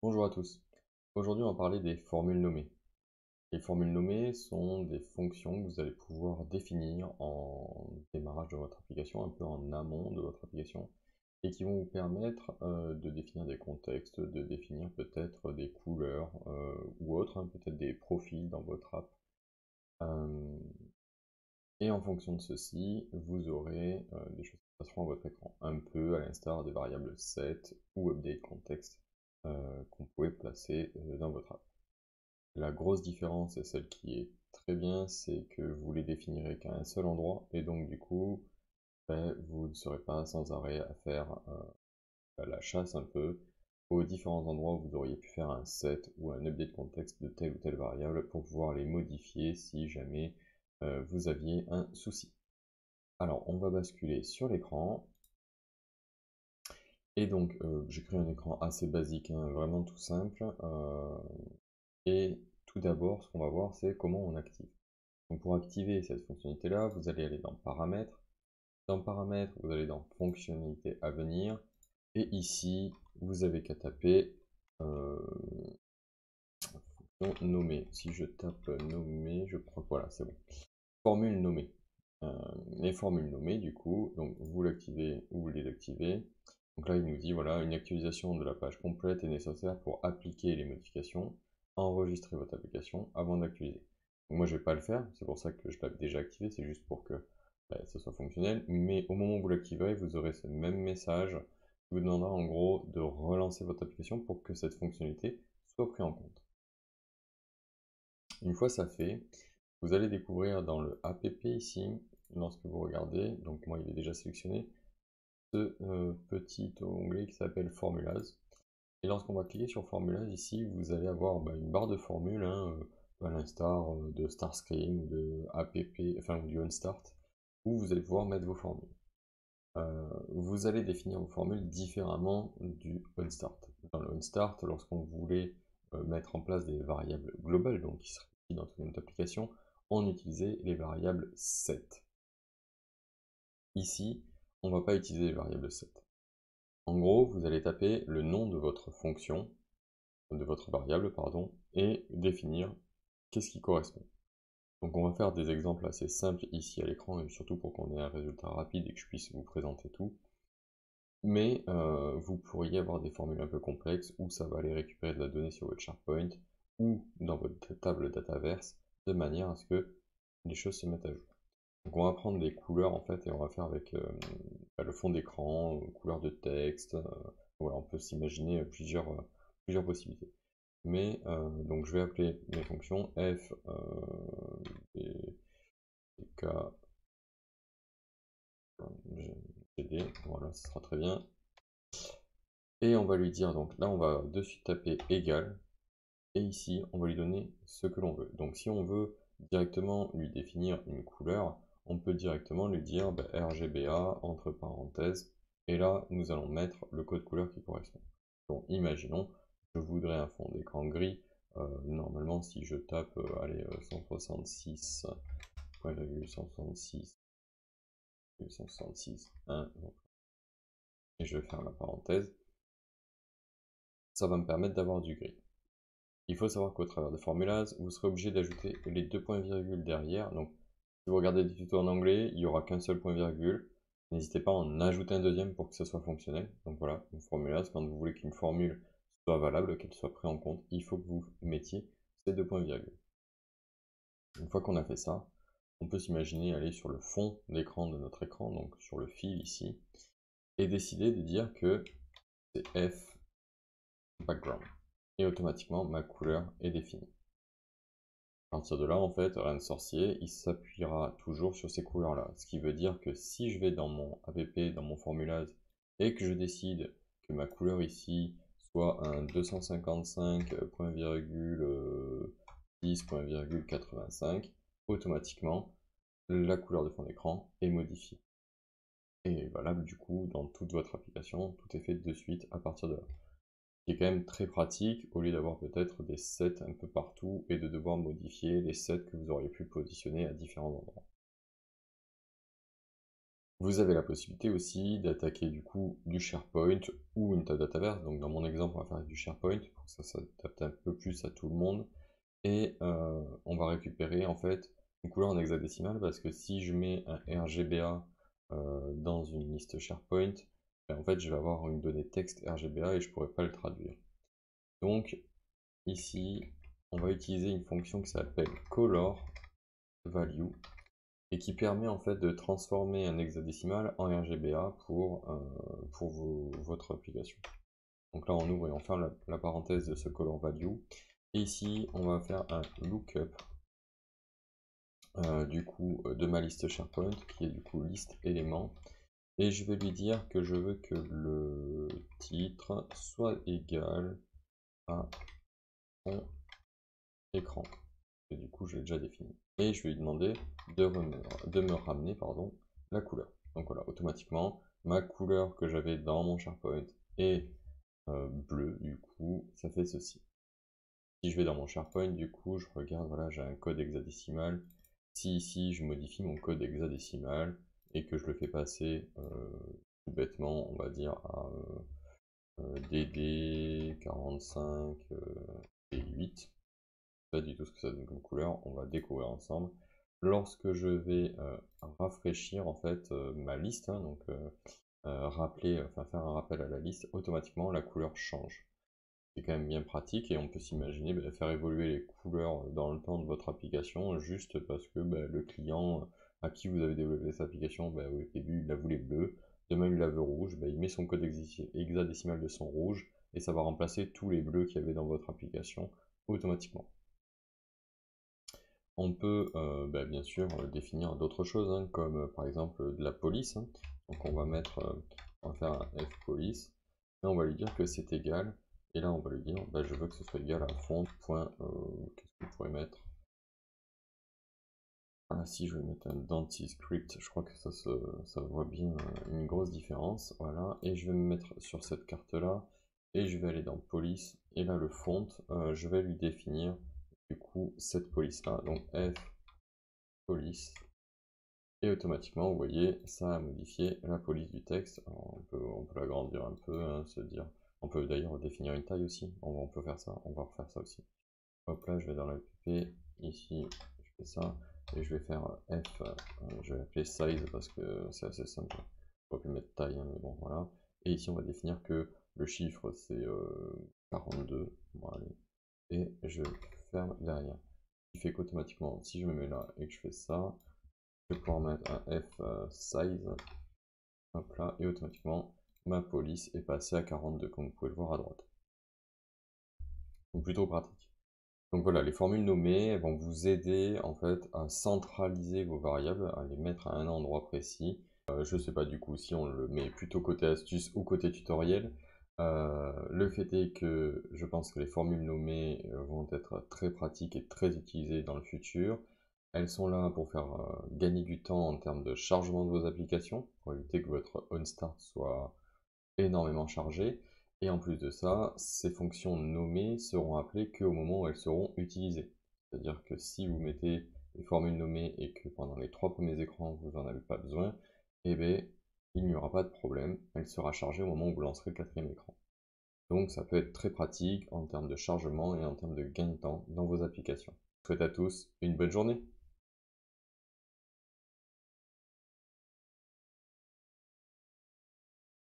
Bonjour à tous. Aujourd'hui, on va parler des formules nommées. Les formules nommées sont des fonctions que vous allez pouvoir définir en démarrage de votre application, un peu en amont de votre application, et qui vont vous permettre de définir des contextes, de définir peut-être des couleurs ou autres, hein, peut-être des profils dans votre app. Euh, et en fonction de ceci, vous aurez des choses qui passeront à votre écran, un peu à l'instar des variables set ou update context qu'on pouvait placer dans votre app. La grosse différence, et celle qui est très bien, c'est que vous les définirez qu'à un seul endroit, et donc du coup, vous ne serez pas sans arrêt à faire la chasse un peu aux différents endroits où vous auriez pu faire un set ou un update contexte de telle ou telle variable pour pouvoir les modifier si jamais vous aviez un souci. Alors, on va basculer sur l'écran. Et donc, j'ai créé un écran assez basique, hein, vraiment tout simple. Et tout d'abord, ce qu'on va voir, c'est comment on active. Donc pour activer cette fonctionnalité-là, vous allez aller dans Paramètres. Dans Paramètres, vous allez dans Fonctionnalités à venir. Et ici, vous avez qu'à taper fonction nommée. Si je tape nommée, je crois que voilà, c'est bon. Formule nommée. Les formules nommées, du coup, donc vous l'activez ou vous les désactivez. Donc là, il nous dit, voilà, une actualisation de la page complète est nécessaire pour appliquer les modifications, enregistrer votre application avant d'actualiser. Moi, je ne vais pas le faire, c'est pour ça que je l'ai déjà activé, c'est juste pour que ça soit fonctionnel. Mais au moment où vous l'activerez, vous aurez ce même message qui vous demandera en gros de relancer votre application pour que cette fonctionnalité soit prise en compte. Une fois ça fait, vous allez découvrir dans le app ici, lorsque vous regardez, donc moi il est déjà sélectionné, ce petit onglet qui s'appelle Formulas. Et lorsqu'on va cliquer sur Formulas ici, vous allez avoir une barre de formules, hein, à l'instar de Starscreen ou de app, enfin du OnStart, où vous allez pouvoir mettre vos formules. Vous allez définir vos formules différemment du OnStart. Dans le OnStart, lorsqu'on voulait mettre en place des variables globales, donc qui seraient dans toute notre application, on utilisait les variables set. Ici, on ne va pas utiliser les variables set. En gros, vous allez taper le nom de votre fonction, de votre variable, pardon, et définir qu'est-ce qui correspond. Donc on va faire des exemples assez simples ici à l'écran, et surtout pour qu'on ait un résultat rapide et que je puisse vous présenter tout. Mais vous pourriez avoir des formules un peu complexes où ça va aller récupérer de la donnée sur votre SharePoint ou dans votre table Dataverse de manière à ce que les choses se mettent à jour. Donc on va prendre des couleurs en fait et on va faire avec le fond d'écran, couleur de texte, voilà, on peut s'imaginer plusieurs possibilités. Mais donc je vais appeler mes fonctions f et k gd, voilà, ce sera très bien. Et on va lui dire, donc là on va de suite taper égal, et ici on va lui donner ce que l'on veut. Donc si on veut directement lui définir une couleur, on peut directement lui dire RGBA entre parenthèses, et là nous allons mettre le code couleur qui correspond. Donc imaginons, je voudrais un fond d'écran gris, normalement si je tape allez, 166.166.166.1, et je ferme la parenthèse, ça va me permettre d'avoir du gris. Il faut savoir qu'au travers de Formulas, vous serez obligé d'ajouter les deux points-virgules derrière. Donc, si vous regardez des tutos en anglais, il n'y aura qu'un seul point-virgule. N'hésitez pas à en ajouter un deuxième pour que ce soit fonctionnel. Donc voilà, une Formulas, quand vous voulez qu'une formule soit valable, qu'elle soit prise en compte, il faut que vous mettiez ces deux points-virgules. Une fois qu'on a fait ça, on peut s'imaginer aller sur le fond d'écran de notre écran, donc sur le fil ici, et décider de dire que c'est F background. Et automatiquement, ma couleur est définie. À partir de là, en fait, rien de sorcier, il s'appuiera toujours sur ces couleurs-là. Ce qui veut dire que si je vais dans mon app, dans mon Formulas, et que je décide que ma couleur ici soit un 255.10.85, automatiquement, la couleur de fond d'écran est modifiée. Et est valable du coup dans toute votre application, tout est fait de suite à partir de là. Qui est quand même très pratique au lieu d'avoir peut-être des sets un peu partout et de devoir modifier les sets que vous auriez pu positionner à différents endroits. Vous avez la possibilité aussi d'attaquer du coup du SharePoint ou une Dataverse. Donc dans mon exemple, on va faire du SharePoint pour que ça s'adapte un peu plus à tout le monde. Et on va récupérer en fait une couleur en hexadécimal parce que si je mets un RGBA dans une liste SharePoint, ben, en fait je vais avoir une donnée texte RGBA et je pourrais pas le traduire. Donc ici, on va utiliser une fonction qui s'appelle color value et qui permet en fait de transformer un hexadécimal en RGBA pour votre application. Donc là, on ouvre et on ferme la parenthèse de ce color value. Et ici, on va faire un lookup du coup de ma liste SharePoint qui est du coup liste éléments. Et je vais lui dire que je veux que le titre soit égal à son écran. Et du coup, je l'ai déjà défini. Et je vais lui demander de me ramener pardon, la couleur. Donc voilà, automatiquement, ma couleur que j'avais dans mon SharePoint est bleu, du coup, ça fait ceci. Si je vais dans mon SharePoint, du coup, je regarde, voilà, j'ai un code hexadécimal. Si ici, je modifie mon code hexadécimal et que je le fais passer tout bêtement, on va dire à DD45 et 8, pas du tout ce que ça donne comme couleur, on va découvrir ensemble. Lorsque je vais rafraîchir en fait ma liste, hein, donc faire un rappel à la liste, automatiquement la couleur change. C'est quand même bien pratique et on peut s'imaginer faire évoluer les couleurs dans le temps de votre application juste parce que le client à qui vous avez développé cette application, au début il la voulait bleue, demain il la veut rouge, il met son code hexadécimal de son rouge et ça va remplacer tous les bleus qu'il y avait dans votre application automatiquement. On peut bien sûr définir d'autres choses, hein, comme par exemple de la police. Hein. Donc on va faire un fPolice et on va lui dire que c'est égal. Et là on va lui dire je veux que ce soit égal à font. Qu'est-ce qu'on pourrait mettre? Ah si je vais mettre un Dantiscript, je crois que ça voit bien une grosse différence. Voilà, et je vais me mettre sur cette carte là et je vais aller dans police et là le font, je vais lui définir du coup cette police là. Donc f police. Et automatiquement, vous voyez, ça a modifié la police du texte. Alors, on peut l'agrandir un peu, hein, se dire. On peut d'ailleurs définir une taille aussi. On peut faire ça, on va refaire ça aussi. Hop là, je vais dans la PP. Ici, je fais ça. Et je vais faire F. Je vais appeler size parce que c'est assez simple. On peut mettre taille, hein, mais bon, voilà. Et ici, on va définir que le chiffre, c'est 42. Bon, allez. Et je ferme derrière. Ce qui fait qu'automatiquement, si je me mets là et que je fais ça, je vais pouvoir mettre un F size, hop là, et automatiquement ma police est passée à 42 comme vous pouvez le voir à droite. Donc plutôt pratique. Donc voilà, les formules nommées vont vous aider en fait à centraliser vos variables, à les mettre à un endroit précis. Je sais pas du coup si on le met plutôt côté astuce ou côté tutoriel. Le fait est que je pense que les formules nommées vont être très pratiques et très utilisées dans le futur. Elles sont là pour faire gagner du temps en termes de chargement de vos applications, pour éviter que votre OnStart soit énormément chargé. Et en plus de ça, ces fonctions nommées seront appelées qu'au moment où elles seront utilisées. C'est-à-dire que si vous mettez les formules nommées et que pendant les 3 premiers écrans vous n'en avez pas besoin, eh bien, il n'y aura pas de problème, elle sera chargée au moment où vous lancerez le 4e écran. Donc ça peut être très pratique en termes de chargement et en termes de gain de temps dans vos applications. Je vous souhaite à tous une bonne journée.